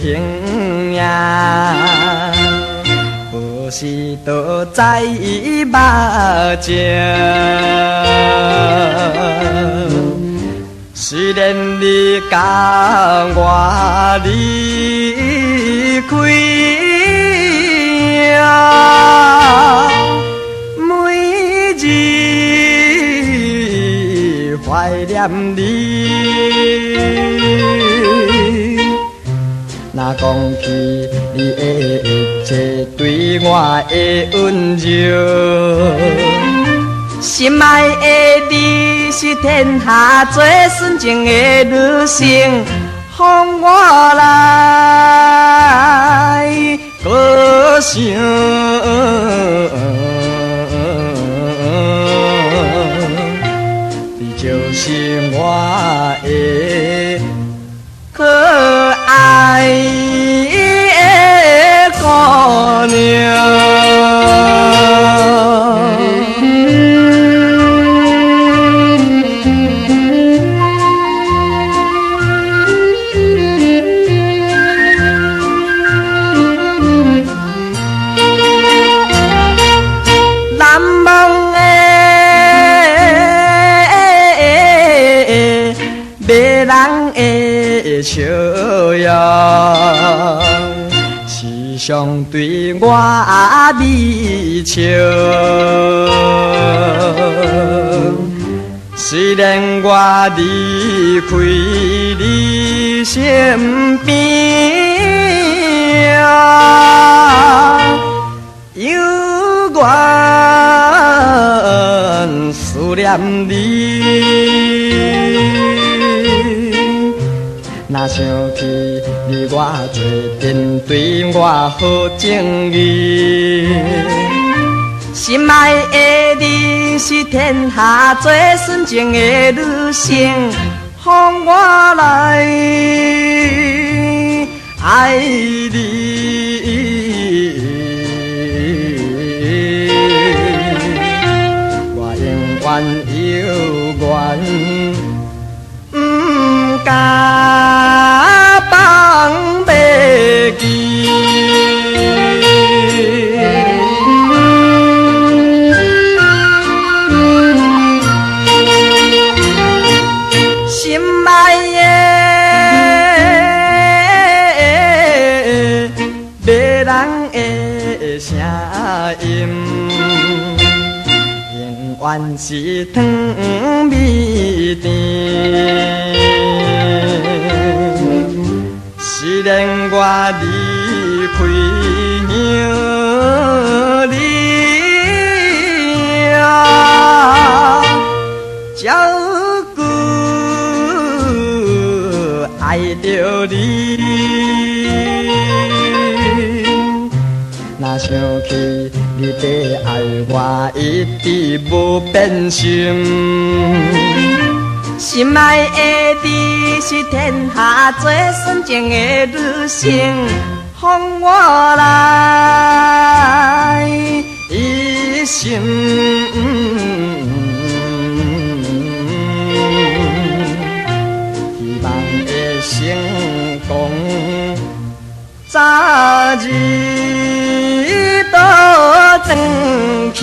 形影，有时都在伊目前。虽然你甲我离开啊，每日怀念你。若讲起你的一切对我的温柔，心爱的你是天下最纯情的女性，让我来歌声。你就是我的可爱的姑娘。笑容，时常对我微笑。虽然我离开你身边，犹原思念你。若想起你我做阵对我好情义，心爱的你是天下最纯情的女性，让我来爱你。我永远犹原不敢放袂记，心爱的迷人的声音，永远是糖蜜甜。虽然我离开你啊，照顾爱着你。若想起你在爱我，一直无变心。心爱的你是天下最纯情的女性，让我来一生希望会成功，早日都争取。